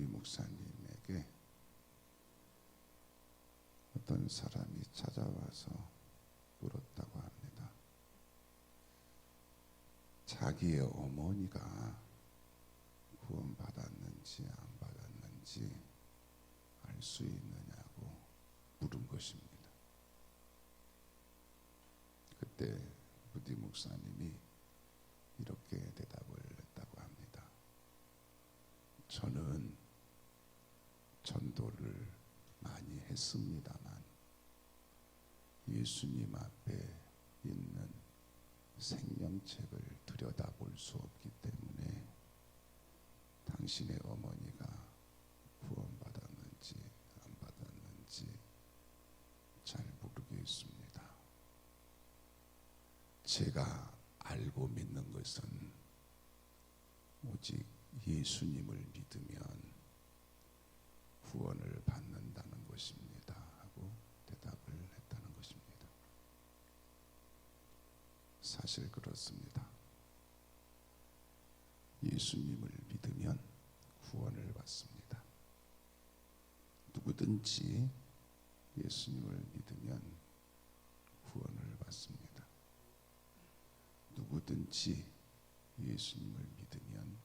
부디 목사님에게 어떤 사람이 찾아와서 물었다고 합니다. 자기의 어머니가 구원받았는지 안 받았는지 알 수 있느냐고 물은 것입니다. 그때 부디 목사님이 이렇게 대답을 했다고 합니다. 저는 전도를 많이 했습니다만 예수님 앞에 있는 생명책을 들여다볼 수 없기 때문에 당신의 어머니가 구원받았는지 안 받았는지 잘 모르겠습니다. 제가 알고 믿는 것은 오직 예수님을 믿으면 구원을 받는다는 것입니다 하고 대답을 했다는 것입니다. 사실 그렇습니다. 예수님을 믿으면 구원을 받습니다. 누구든지 예수님을 믿으면 구원을 받습니다. 누구든지 예수님을 믿으면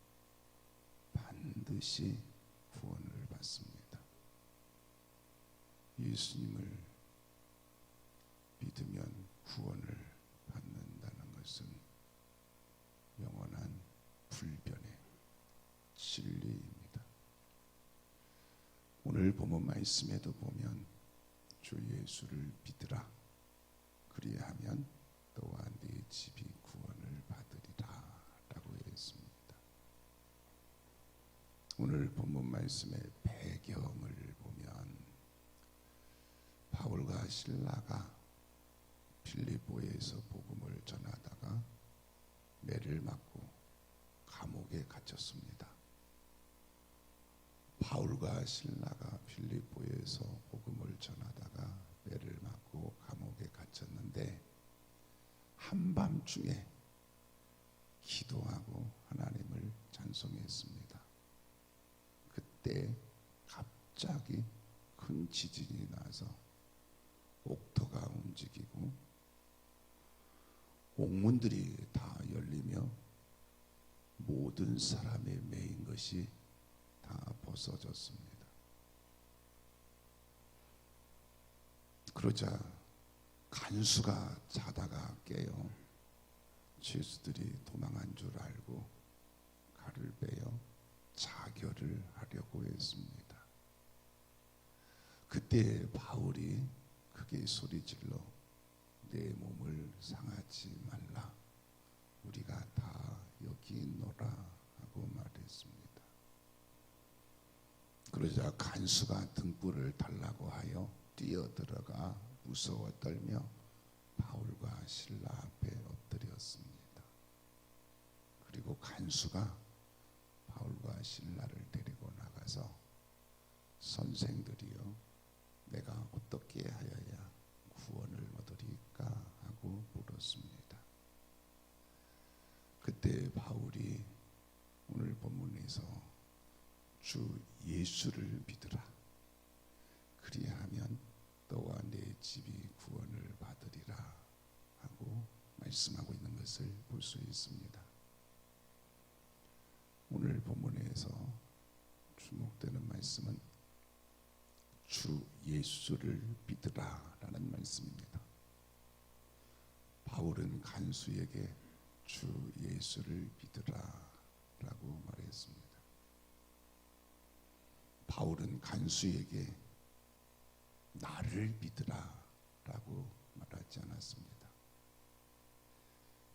반드시 구원을 받습니다. 예수님을 믿으면 구원을 받는다는 것은 영원한 불변의 진리입니다. 오늘 본문 말씀에도 보면 주 예수를 믿으라. 그리하면 너와 네 집이 구원을 받으리라 라고 했습니다. 오늘 본문 말씀의 배경을 보면 바울과 실라가 빌립보에서 복음을 전하다가 매를 맞고 감옥에 갇혔습니다. 바울과 실라가 빌립보에서 복음을 전하다가 매를 맞고 감옥에 갇혔는데 한밤중에 기도하고 하나님을 찬송했습니다. 그때 갑자기 큰 지진이 나서 옥토가 움직이고 옥문들이 다 열리며 모든 사람의 매인 것이 다 벗어졌습니다. 그러자 간수가 자다가 깨어 죄수들이 도망한 줄 알고 칼을 빼어 자결을 하려고 했습니다. 그때 바울이 크게 소리질러 내 몸을 상하지 말라. 우리가 다 여기 있노라 하고 말했습니다. 그러자 간수가 등불을 달라고 하여 뛰어들어가 무서워 떨며 바울과 실라 앞에 엎드렸습니다. 그리고 간수가 바울과 실라를 데리고 나가서 선생들이여 내가 어떻게 하여야 구원을 얻으리까 하고 물었습니다. 그때 바울이 오늘 본문에서 주 예수를 믿으라. 그리하면 너와 내 집이 구원을 받으리라 하고 말씀하고 있는 것을 볼 수 있습니다. 오늘 본문에서 주목되는 말씀은 주 예수를 믿으라 라는 말씀입니다. 바울은 간수에게 주 예수를 믿으라 라고 말했습니다. 바울은 간수에게 나를 믿으라 라고 말하지 않았습니다.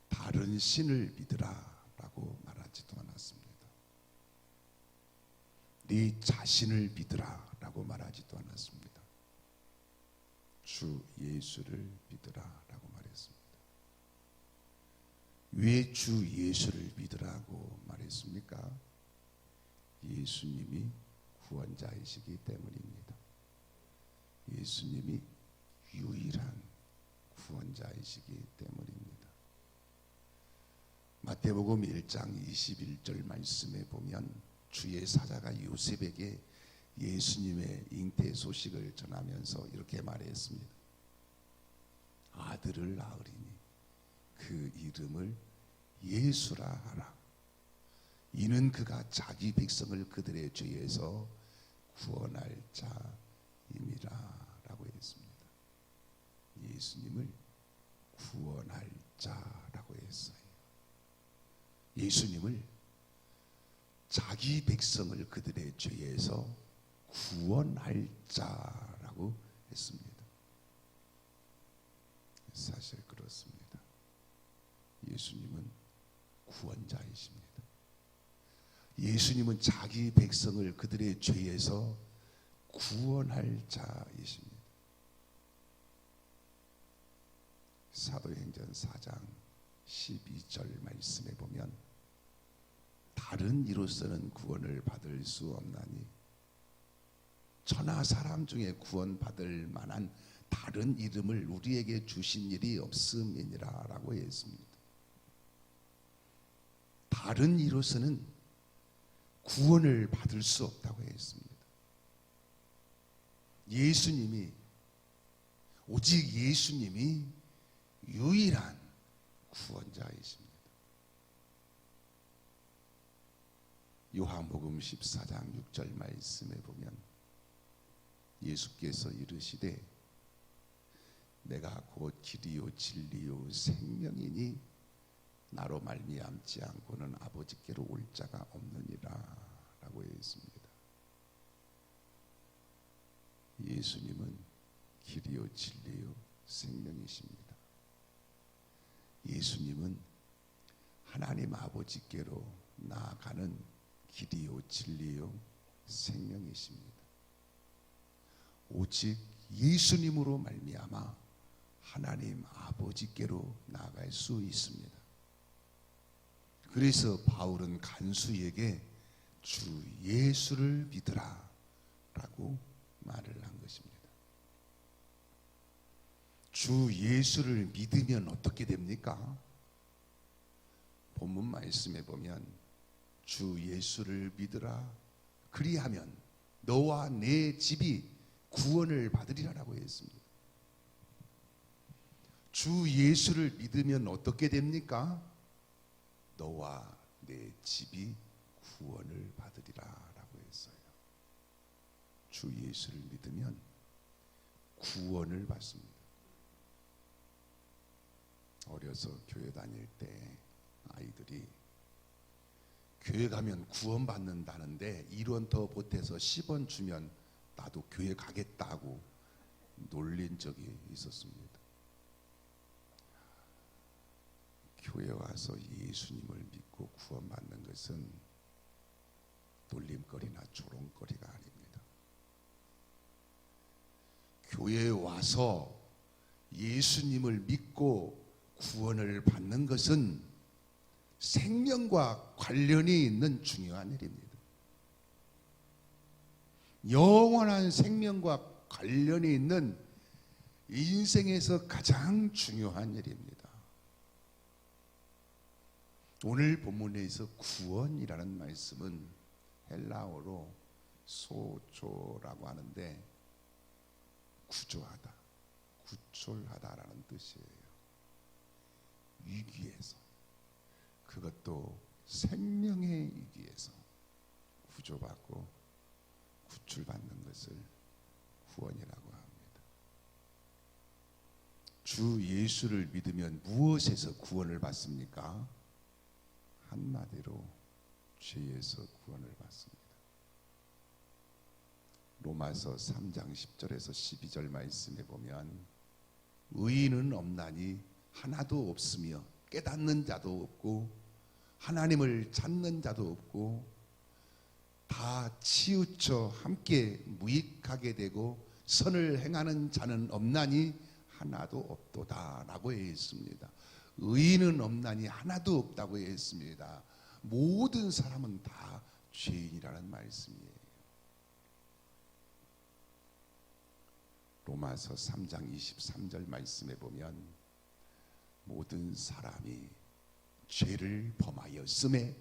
다른 신을 믿으라 라고 말하지도 않았습니다. 네 자신을 믿으라 라고 말하지도 않았습니다. 주 예수를 믿으라 라고 말했습니다. 왜 주 예수를 믿으라고 말했습니까? 예수님이 구원자이시기 때문입니다. 예수님이 유일한 구원자이시기 때문입니다. 마태복음 1장 21절 말씀에 보면 주의 사자가 요셉에게 예수님의 잉태 소식을 전하면서 이렇게 말했습니다. 아들을 낳으리니 그 이름을 예수라 하라. 이는 그가 자기 백성을 그들의 죄에서 구원할 자임이라 라고 했습니다. 예수님을 구원할 자라고 했어요. 예수님을 자기 백성을 그들의 죄에서 구원할 자라고 했습니다. 사실 그렇습니다. 예수님은 구원자이십니다. 예수님은 자기 백성을 그들의 죄에서 구원할 자이십니다. 사도행전 4장 12절 말씀에 보면 다른 이로서는 구원을 받을 수 없나니 천하 사람 중에 구원받을 만한 다른 이름을 우리에게 주신 일이 없음이니라 라고 했습니다. 다른 이로서는 구원을 받을 수 없다고 했습니다. 예수님이, 오직 예수님이 유일한 구원자이십니다. 요한복음 14장 6절 말씀에 보면 예수께서 이르시되 내가 곧 길이요 진리요 생명이니 나로 말미암지 않고는 아버지께로 올 자가 없느니라 라고 했습니다. 예수님은 길이요 진리요 생명이십니다. 예수님은 하나님 아버지께로 나아가는 길이요 진리요 생명이십니다. 오직 예수님으로 말미암아 하나님 아버지께로 나아갈 수 있습니다. 그래서 바울은 간수에게 주 예수를 믿으라 라고 말을 한 것입니다. 주 예수를 믿으면 어떻게 됩니까? 본문 말씀에 보면 주 예수를 믿으라 그리하면 너와 내 집이 구원을 받으리라고 했습니다. 주 예수를 믿으면 어떻게 됩니까? 너와 내 집이 구원을 받으리라라고 했어요. 주 예수를 믿으면 구원을 받습니다. 어려서 교회 다닐 때 아이들이 교회 가면 구원 받는다는데 1원 더 보태서 10원 주면 나도 교회 가겠다고 놀린 적이 있었습니다. 교회 와서 예수님을 믿고 구원받는 것은 놀림거리나 조롱거리가 아닙니다. 교회에 와서 예수님을 믿고 구원을 받는 것은 생명과 관련이 있는 중요한 일입니다. 영원한 생명과 관련이 있는 인생에서 가장 중요한 일입니다. 오늘 본문에서 구원이라는 말씀은 헬라어로 소조라고 하는데 구조하다, 구출하다라는 뜻이에요. 위기에서, 그것도 생명의 위기에서 구조받고 구출받는 것을 구원이라고 합니다. 주 예수를 믿으면 무엇에서 구원을 받습니까? 한마디로 죄에서 구원을 받습니다. 로마서 3장 10절에서 12절 말씀에 보면 의인은 없나니 하나도 없으며 깨닫는 자도 없고 하나님을 찾는 자도 없고 다 치우쳐 함께 무익하게 되고 선을 행하는 자는 없나니 하나도 없도다 라고 했습니다. 의인은 없나니 하나도 없다고 했습니다. 모든 사람은 다 죄인이라는 말씀이에요. 로마서 3장 23절 말씀에 보면 모든 사람이 죄를 범하였음에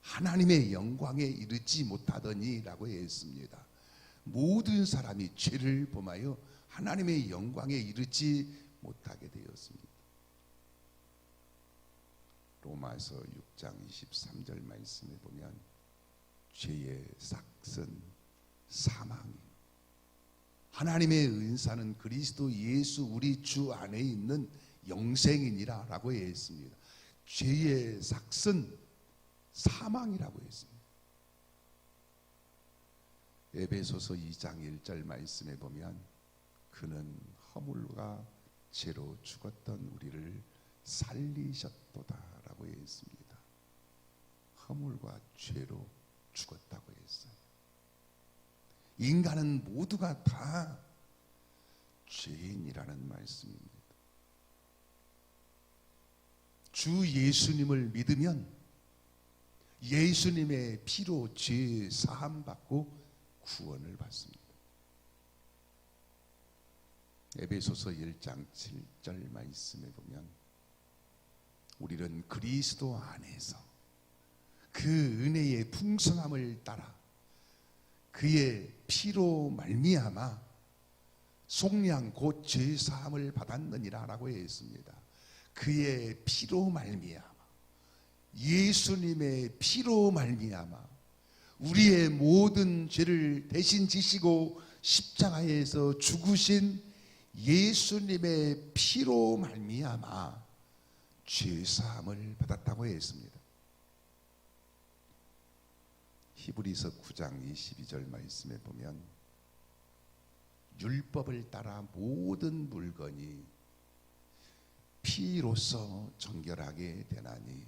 하나님의 영광에 이르지 못하더니라고 했습니다. 모든 사람이 죄를 범하여 하나님의 영광에 이르지 못하게 되었습니다. 로마서 6장 23절 말씀에 보면 죄의 삭은 사망이요 하나님의 은사는 그리스도 예수 우리 주 안에 있는 영생이니라 라고 했습니다. 죄의 삭은 사망이라고 했습니다. 에베소서 2장 1절 말씀에 보면 그는 허물과 죄로 죽었던 우리를 살리셨도다 라고 했습니다. 허물과 죄로 죽었다고 했어요. 인간은 모두가 다 죄인이라는 말씀입니다. 주 예수님을 믿으면 예수님의 피로 죄 사함 받고 구원을 받습니다. 에베소서 1장 7절 말씀에 보면 우리는 그리스도 안에서 그 은혜의 풍성함을 따라 그의 피로 말미암아 속량 곧 죄 사함을 받았느니라 라고 했습니다. 그의 피로 말미암아 예수님의 피로 말미암아 우리의 모든 죄를 대신 지시고 십자가에서 죽으신 예수님의 피로 말미암아 죄 사함을 받았다고 했습니다. 히브리서 9장 22절 말씀에 보면 율법을 따라 모든 물건이 피로써 정결하게 되나니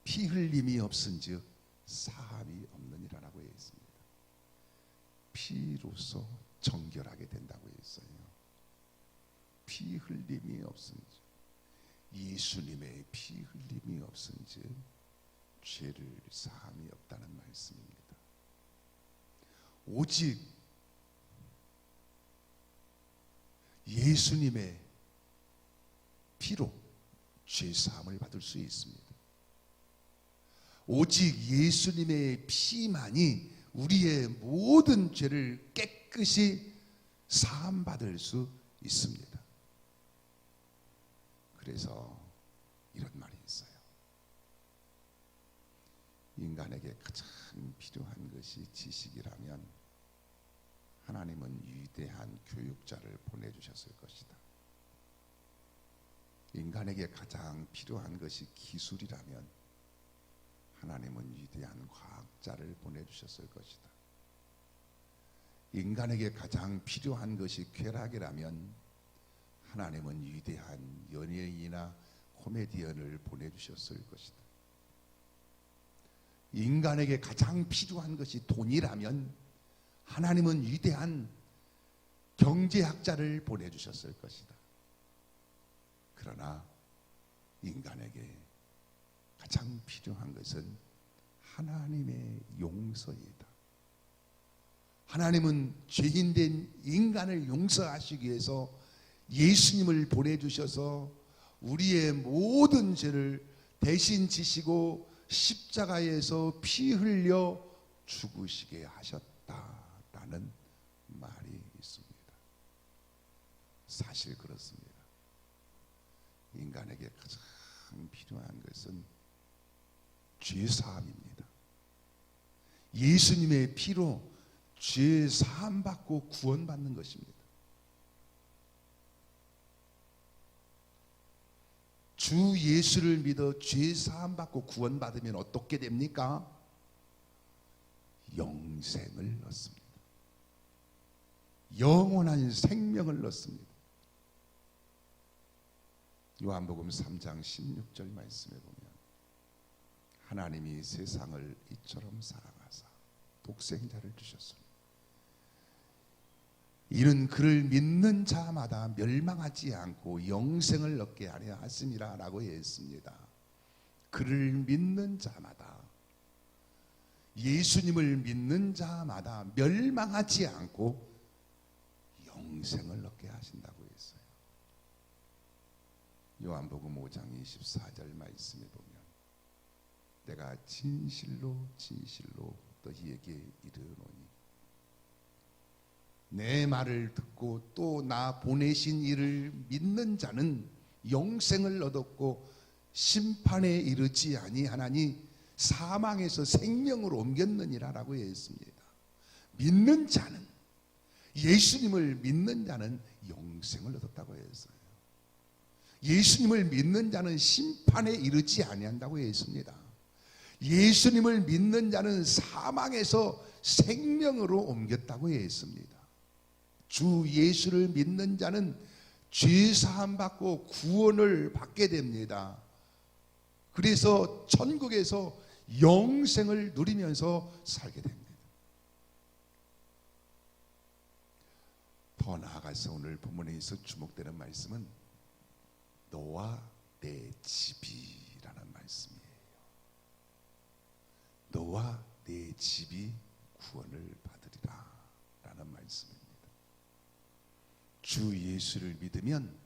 피 흘림이 없은즉 사함이 없느니라라고 했습니다. 피로써 정결하게 된다고 했어요. 피 흘림이 없은즉 예수님의 피 흘림이 없은즉 죄를 사함이 없다는 말씀입니다. 오직 예수님의 피로 죄 사함을 받을 수 있습니다. 오직 예수님의 피만이 우리의 모든 죄를 깨끗이 사함 받을 수 있습니다. 그래서 이런 말이 있어요. 인간에게 가장 필요한 것이 지식이라면 하나님은 위대한 교육자를 보내주셨을 것이다. 인간에게 가장 필요한 것이 기술이라면 하나님은 위대한 과학자를 보내주셨을 것이다. 인간에게 가장 필요한 것이 쾌락이라면 하나님은 위대한 연예인이나 코미디언을 보내주셨을 것이다. 인간에게 가장 필요한 것이 돈이라면 하나님은 위대한 경제학자를 보내주셨을 것이다. 그러나 인간에게 가장 필요한 것은 하나님의 용서이다. 하나님은 죄인된 인간을 용서하시기 위해서 예수님을 보내주셔서 우리의 모든 죄를 대신 지시고 십자가에서 피 흘려 죽으시게 하셨다라는 말이 있습니다. 사실 그렇습니다. 인간에게 가장 필요한 것은 죄사함입니다. 예수님의 피로 죄사함 받고 구원받는 것입니다. 주 예수를 믿어 죄사함 받고 구원받으면 어떻게 됩니까? 영생을 얻습니다. 영원한 생명을 얻습니다. 요한복음 3장 16절 말씀에 보면 하나님이 세상을 이처럼 사랑하사 독생자를 주셨습니다. 이는 그를 믿는 자마다 멸망하지 않고 영생을 얻게 하려 하심이라 라고 했습니다. 그를 믿는 자마다, 예수님을 믿는 자마다 멸망하지 않고 영생을 얻게 하신다고 했어요. 요한복음 5장 24절 말씀에 보면 내가 진실로 진실로 너희에게 이르노니 내 말을 듣고 또 나 보내신 이를 믿는 자는 영생을 얻었고 심판에 이르지 아니하나니 사망에서 생명으로 옮겼느니라라고 했습니다. 믿는 자는, 예수님을 믿는 자는 영생을 얻었다고 했어요. 예수님을 믿는 자는 심판에 이르지 아니한다고 했습니다. 예수님을 믿는 자는 사망에서 생명으로 옮겼다고 했습니다. 주 예수를 믿는 자는 죄 사함 받고 구원을 받게 됩니다. 그래서 천국에서 영생을 누리면서 살게 됩니다. 더 나아가서 오늘 본문에서 주목되는 말씀은 너와 내 집이라는 말씀이에요. 너와 내 집이 구원을 받으리라 라는 말씀입니다. 주 예수를 믿으면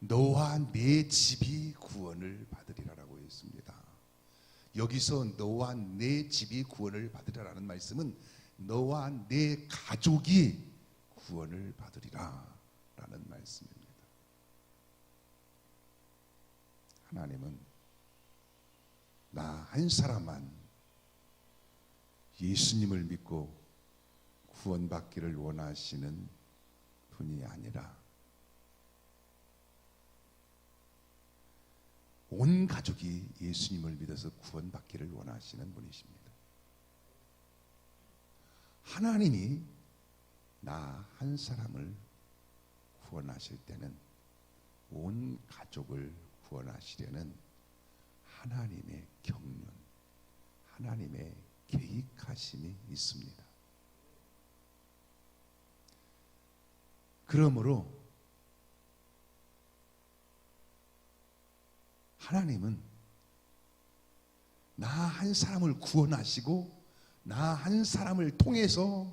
너와 내 집이 구원을 받으리라라고 했습니다. 여기서 너와 내 집이 구원을 받으리라는 말씀은 너와 내 가족이 구원을 받으리라 라는 말씀입니다. 하나님은 나 한 사람만 예수님을 믿고 구원받기를 원하시는 분이 아니라 온 가족이 예수님을 믿어서 구원받기를 원하시는 분이십니다. 하나님이 나 한 사람을 구원하실 때는 온 가족을 구원하시려는 하나님의 경륜, 하나님의 계획하심이 있습니다. 그러므로 하나님은 나 한 사람을 구원하시고 나 한 사람을 통해서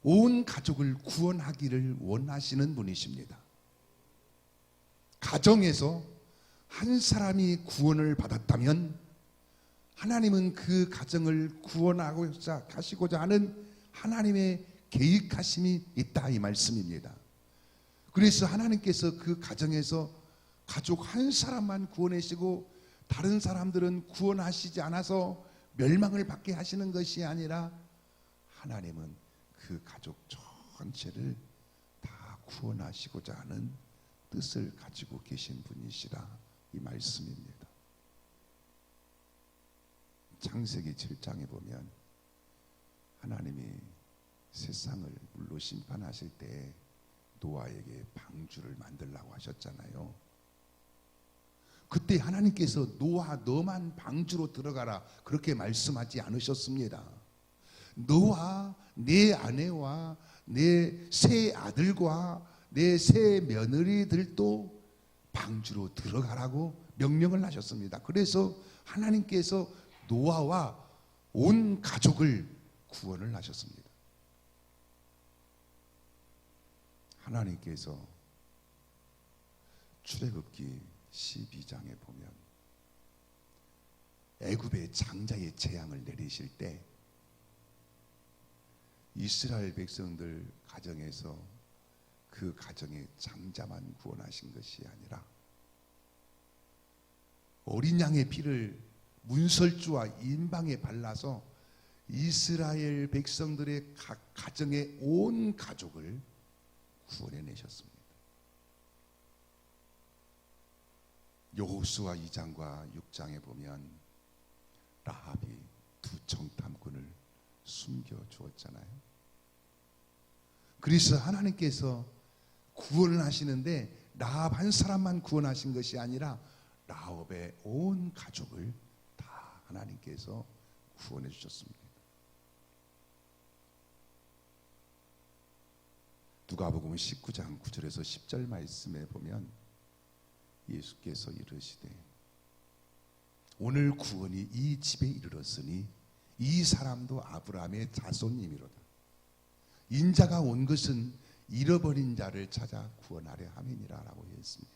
온 가족을 구원하기를 원하시는 분이십니다. 가정에서 한 사람이 구원을 받았다면 하나님은 그 가정을 구원하고자 하시고자 하는 하나님의 계획하심이 있다 이 말씀입니다. 그래서 하나님께서 그 가정에서 가족 한 사람만 구원하시고 다른 사람들은 구원하시지 않아서 멸망을 받게 하시는 것이 아니라 하나님은 그 가족 전체를 다 구원하시고자 하는 뜻을 가지고 계신 분이시라 이 말씀입니다. 창세기 7장에 보면 하나님이 세상을 물로 심판하실 때 노아에게 방주를 만들라고 하셨잖아요. 그때 하나님께서 노아 너만 방주로 들어가라 그렇게 말씀하지 않으셨습니다. 너와 내 아내와 내 세 아들과 내 세 며느리들도 방주로 들어가라고 명령을 하셨습니다. 그래서 하나님께서 노아와 온 가족을 구원을 하셨습니다. 하나님께서 출애굽기 12장에 보면 애굽의 장자의 재앙을 내리실 때 이스라엘 백성들 가정에서 그 가정의 장자만 구원하신 것이 아니라 어린 양의 피를 문설주와 인방에 발라서 이스라엘 백성들의 각 가정의 온 가족을 구원해내셨습니다. 여호수아 2장과 6장에 보면 라합이 두 정탐꾼을 숨겨주었잖아요. 그래서 하나님께서 구원을 하시는데 라합 한 사람만 구원하신 것이 아니라 라합의 온 가족을 다 하나님께서 구원해 주셨습니다. 누가복음 19장 9절에서 10절 말씀에 보면 예수께서 이르시되 오늘 구원이 이 집에 이르렀으니 이 사람도 아브라함의 자손님이로다. 인자가 온 것은 잃어버린 자를 찾아 구원하려 함이니라 라고 했습니다.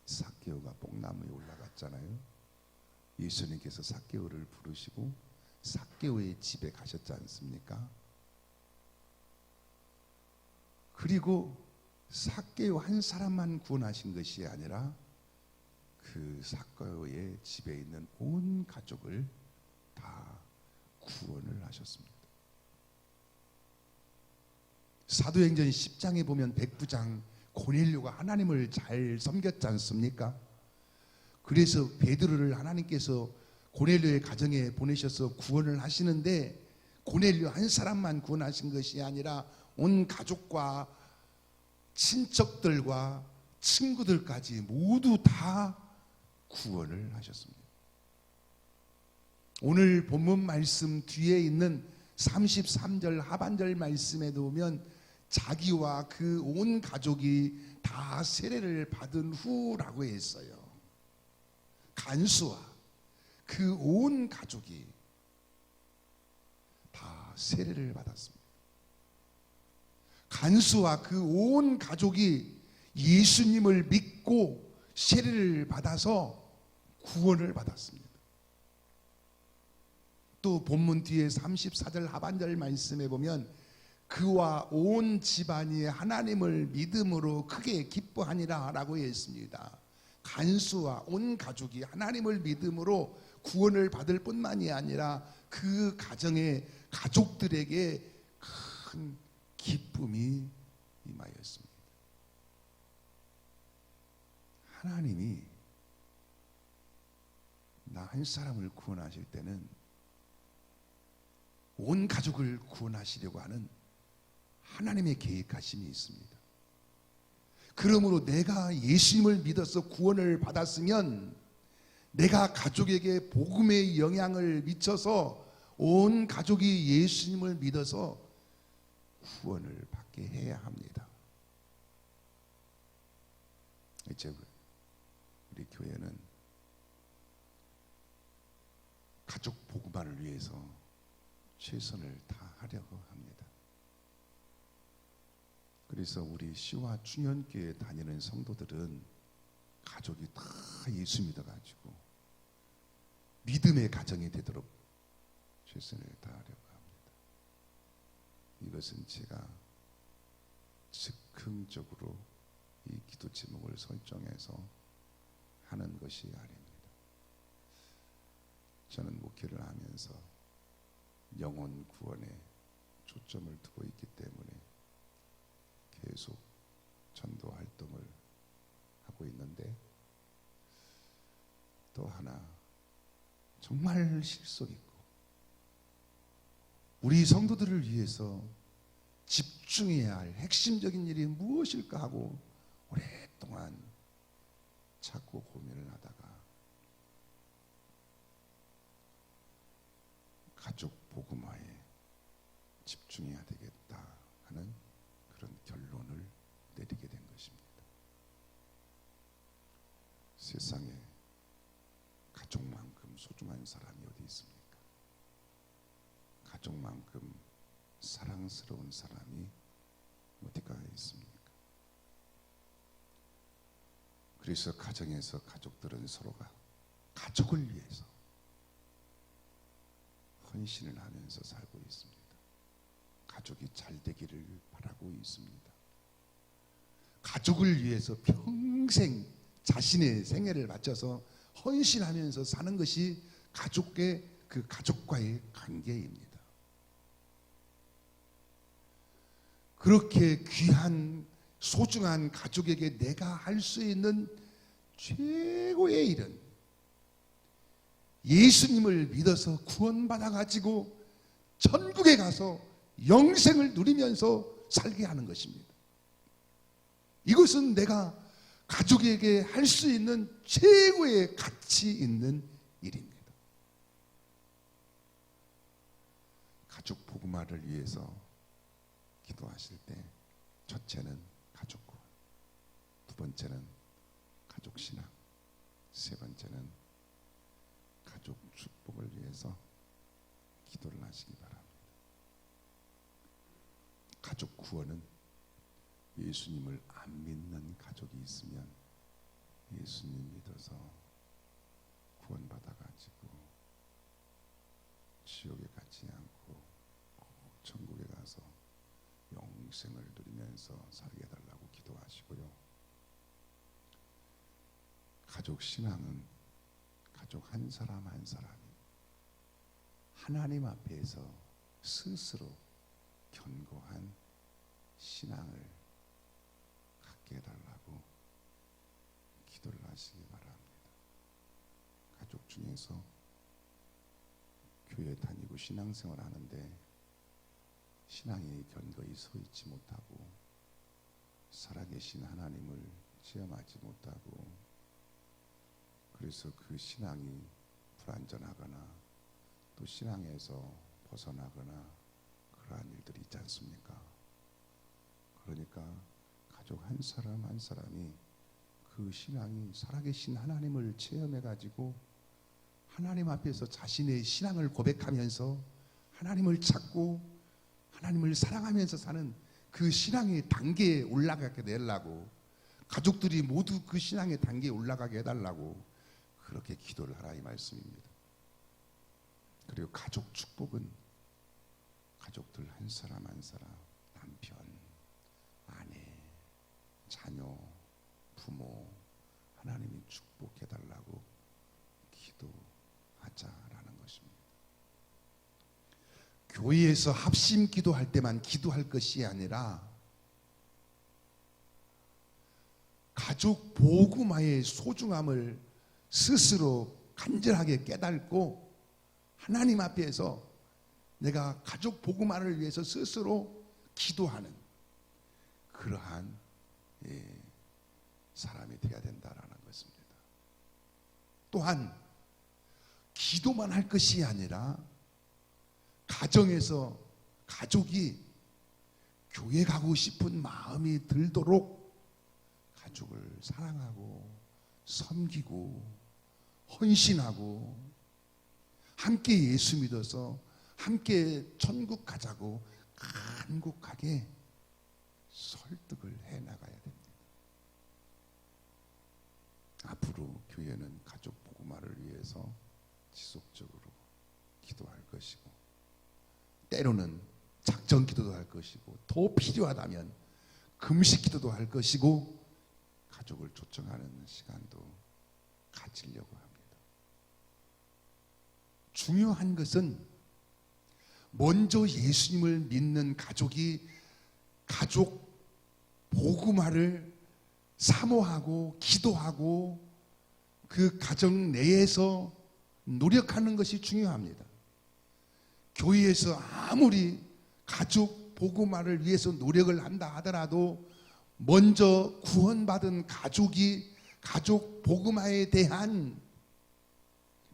삭개오가 뽕나무에 올라갔잖아요. 예수님께서 삭개오를 부르시고 삭개오의 집에 가셨지 않습니까? 그리고 삭개오 한 사람만 구원하신 것이 아니라 그 삭개오의 집에 있는 온 가족을 다 구원을 하셨습니다. 사도행전 10장에 보면 백부장 고넬료가 하나님을 잘 섬겼지 않습니까? 그래서 베드로를 하나님께서 고넬료의 가정에 보내셔서 구원을 하시는데, 고넬료 한 사람만 구원하신 것이 아니라 온 가족과 친척들과 친구들까지 모두 다 구원을 하셨습니다. 오늘 본문 말씀 뒤에 있는 33절 하반절 말씀에 보면 자기와 그 온 가족이 다 세례를 받은 후라고 했어요. 간수와 그 온 가족이 다 세례를 받았습니다. 간수와 그 온 가족이 예수님을 믿고 세례를 받아서 구원을 받았습니다. 또 본문 뒤에 34절 하반절 말씀에 보면 그와 온 집안이 하나님을 믿음으로 크게 기뻐하니라 라고 했습니다. 간수와 온 가족이 하나님을 믿음으로 구원을 받을 뿐만이 아니라 그 가정의 가족들에게 큰 기쁨이 임하였습니다. 하나님이 나 한 사람을 구원하실 때는 온 가족을 구원하시려고 하는 하나님의 계획하심이 있습니다. 그러므로 내가 예수님을 믿어서 구원을 받았으면 내가 가족에게 복음의 영향을 미쳐서 온 가족이 예수님을 믿어서 구원을 받게 해야 합니다. 이제 우리 교회는 가족 복음화를 위해서 최선을 다하려고 합니다. 그래서 우리 시와 충현교회 다니는 성도들은 가족이 다 예수 믿어가지고 믿음의 가정이 되도록 최선을 다하려고 합니다. 이것은 제가 즉흥적으로 이 기도 제목을 설정해서 하는 것이 아닙니다. 저는 목회를 하면서 영혼 구원에 초점을 두고 있기 때문에 계속 전도 활동을 하고 있는데, 또 하나 정말 실속 있고 우리 성도들을 위해서 집중해야 할 핵심적인 일이 무엇일까 하고 오랫동안 찾고 고민을 하다가 가족 복음화에 집중해야 되겠다 하는 그런 결론을 내리게 된 것입니다. 세상에 가족만큼 소중한 사람이 어디 있습니까? 가족만큼 사랑스러운 사람이 어디가 있습니까? 그래서 가정에서 가족들은 서로가 가족을 위해서 헌신을 하면서 살고 있습니다. 가족이 잘 되기를 바라고 있습니다. 가족을 위해서 평생 자신의 생애를 바쳐서 헌신하면서 사는 것이 가족의 그 가족과의 관계입니다. 그렇게 귀한 소중한 가족에게 내가 할 수 있는 최고의 일은 예수님을 믿어서 구원받아 가지고 천국에 가서 영생을 누리면서 살게 하는 것입니다. 이것은 내가 가족에게 할 수 있는 최고의 가치 있는 일입니다. 가족 복음화를 위해서 기도하실 때 첫째는 가족 구원, 두 번째는 가족 신앙, 세 번째는 가족 축복을 위해서 기도를 하시기 바랍니다. 가족 구원은 예수님을 안 믿는 가족이 있으면 예수님 믿어서 구원받아가지고 영생을 누리면서 살게 해달라고 기도하시고요. 가족 신앙은 가족 한 사람 한 사람이 하나님 앞에서 스스로 견고한 신앙을 갖게 해달라고 기도를 하시기 바랍니다. 가족 중에서 교회 다니고 신앙생활 하는데 신앙이 견고히 서 있지 못하고 살아계신 하나님을 체험하지 못하고 그래서 그 신앙이 불완전하거나 또 신앙에서 벗어나거나 그러한 일들이 있지 않습니까? 그러니까 가족 한 사람 한 사람이 그 신앙이 살아계신 하나님을 체험해가지고 하나님 앞에서 자신의 신앙을 고백하면서 하나님을 찾고 하나님을 사랑하면서 사는 그 신앙의 단계에 올라가게 되려고 가족들이 모두 그 신앙의 단계에 올라가게 해달라고 그렇게 기도를 하라 이 말씀입니다. 그리고 가족 축복은 가족들 한 사람 한 사람 남편, 아내, 자녀, 부모 하나님이 축복해달라고 기도하자라는 것입니다. 교회에서 합심 기도할 때만 기도할 것이 아니라 가족 복음화의 소중함을 스스로 간절하게 깨닫고 하나님 앞에서 내가 가족 복음화를 위해서 스스로 기도하는 그러한 사람이 되어야 된다라는 것입니다. 또한 기도만 할 것이 아니라 가정에서 가족이 교회 가고 싶은 마음이 들도록 가족을 사랑하고 섬기고 헌신하고 함께 예수 믿어서 함께 천국 가자고 간곡하게 설득을 해나가야 됩니다. 앞으로 교회는 가족 복음화를 위해서 지속적으로 기도할 것이고 때로는 작전 기도도 할 것이고 더 필요하다면 금식 기도도 할 것이고 가족을 초청하는 시간도 가지려고 합니다. 중요한 것은 먼저 예수님을 믿는 가족이 가족 복음화를 사모하고 기도하고 그 가정 내에서 노력하는 것이 중요합니다. 교회에서 아무리 가족 복음화를 위해서 노력을 한다 하더라도 먼저 구원받은 가족이 가족 복음화에 대한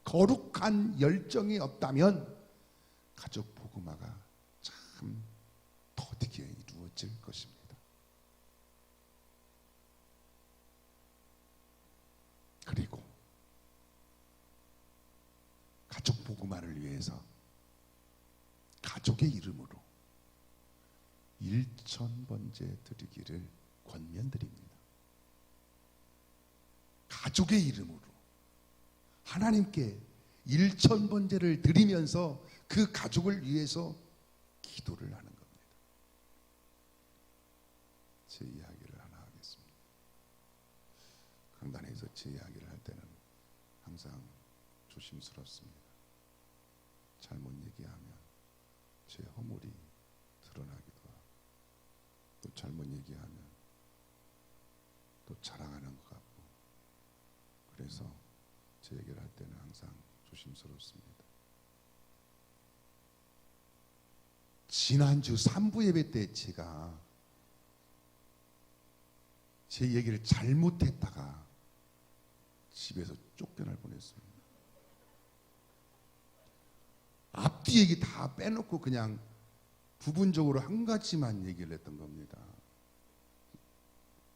거룩한 열정이 없다면 가족 복음화가 참 더디게 이루어질 것입니다. 그리고 가족 복음화를 위해서 가족의 이름으로 1,000번째 드리기를 권면드립니다. 가족의 이름으로 하나님께 1,000번째를 드리면서 그 가족을 위해서 기도를 하는 겁니다. 제 이야기를 하나 하겠습니다. 강단에서 제 이야기를 할 때는 항상 조심스럽습니다. 잘못 얘기하면 제 허물이 드러나기도 하고 또 잘못 얘기하면 또 자랑하는 것 같고 그래서 제 얘기를 할 때는 항상 조심스럽습니다. 지난주 3부 예배 때 제가 제 얘기를 잘못했다가 집에서 쫓겨날 뻔했습니다. 앞뒤 얘기 다 빼놓고 그냥 부분적으로 한 가지만 얘기를 했던 겁니다.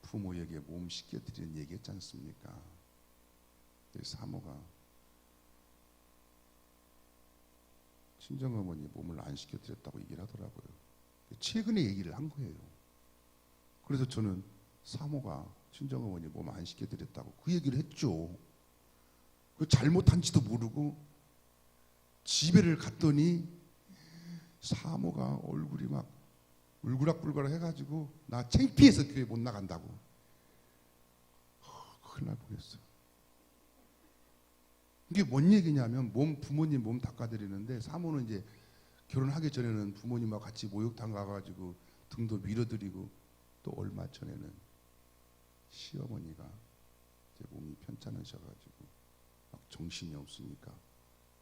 부모에게 몸 씻겨드리는 얘기 했지 않습니까? 사모가 친정어머니 몸을 안 씻겨드렸다고 얘기를 하더라고요. 최근에 얘기를 한 거예요. 그래서 저는 사모가 친정어머니 몸 안 씻겨드렸다고 그 얘기를 했죠. 그 잘못한지도 모르고 집에를 갔더니 사모가 얼굴이 막 울그락불그락 해가지고 나 창피해서 교회 못 나간다고. 큰일 날 뻔했어요. 이게 뭔 얘기냐면 부모님 몸 닦아드리는데 사모는 이제 결혼하기 전에는 부모님하고 같이 목욕탕 가가지고 등도 밀어드리고 또 얼마 전에는 시어머니가 제 몸이 편찮으셔가지고 막 정신이 없으니까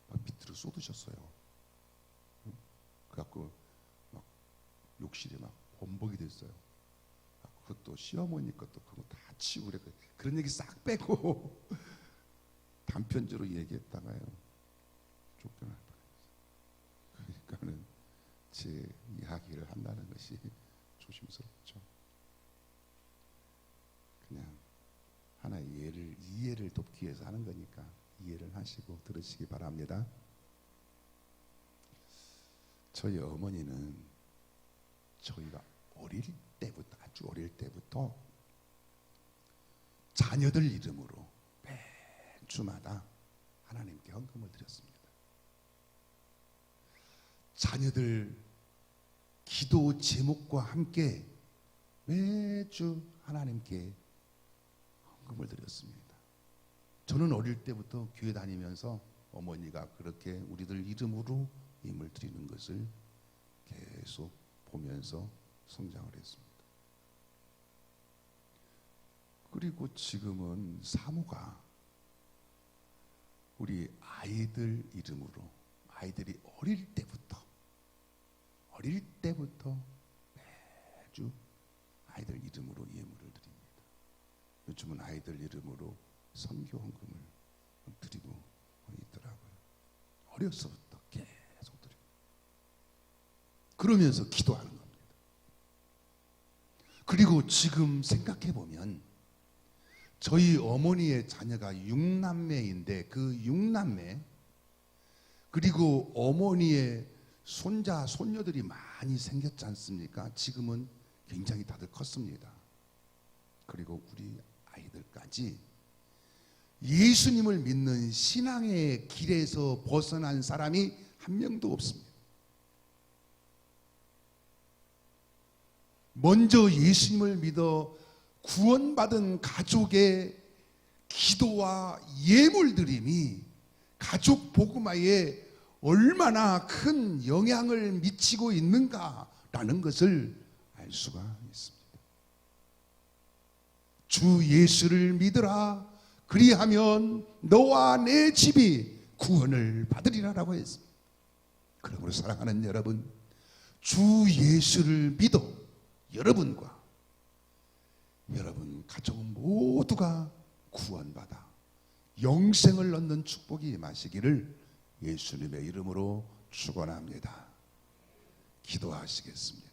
막 밑으로 쏟으셨어요. 그래갖고 막 욕실에 막 범벅이 됐어요. 그것도 시어머니 것도 그거 다 치우고 그래. 그런 얘기 싹 빼고 단편적으로 얘기했다가요 쫓겨날 뻔했어요. 그러니까는 제 이야기를 한다는 것이 조심스럽죠. 그냥 하나의 이해를 돕기 위해서 하는 거니까 이해를 하시고 들으시기 바랍니다. 저희 어머니는 저희가 아주 어릴 때부터 자녀들 이름으로 매 주마다 하나님께 헌금을 드렸습니다. 자녀들 기도 제목과 함께 매주 하나님께 헌금을 드렸습니다. 저는 어릴 때부터 교회 다니면서 어머니가 그렇게 우리들 이름으로 힘을 드리는 것을 계속 보면서 성장을 했습니다. 그리고 지금은 사모가 우리 아이들 이름으로 아이들이 어릴 때부터 매주 아이들 이름으로 예물을 드립니다. 요즘은 아이들 이름으로 선교 헌금을 드리고 있더라고요. 어려서부터 계속 드리고 그러면서 기도하는 겁니다. 그리고 지금 생각해 보면 저희 어머니의 자녀가 6남매인데 그 6남매 그리고 어머니의 손자 손녀들이 많이 생겼지 않습니까? 지금은 굉장히 다들 컸습니다. 그리고 우리 아이들까지 예수님을 믿는 신앙의 길에서 벗어난 사람이 한 명도 없습니다. 먼저 예수님을 믿어 구원받은 가족의 기도와 예물드림이 가족 복음화에 얼마나 큰 영향을 미치고 있는가라는 것을 알 수가 있습니다. 주 예수를 믿으라 그리하면 너와 내 집이 구원을 받으리라라고 했습니다. 그러므로 사랑하는 여러분, 주 예수를 믿어 여러분과 여러분 가족 모두가 구원받아 영생을 얻는 축복이 임하시기를 예수님의 이름으로 축원합니다. 기도하시겠습니다.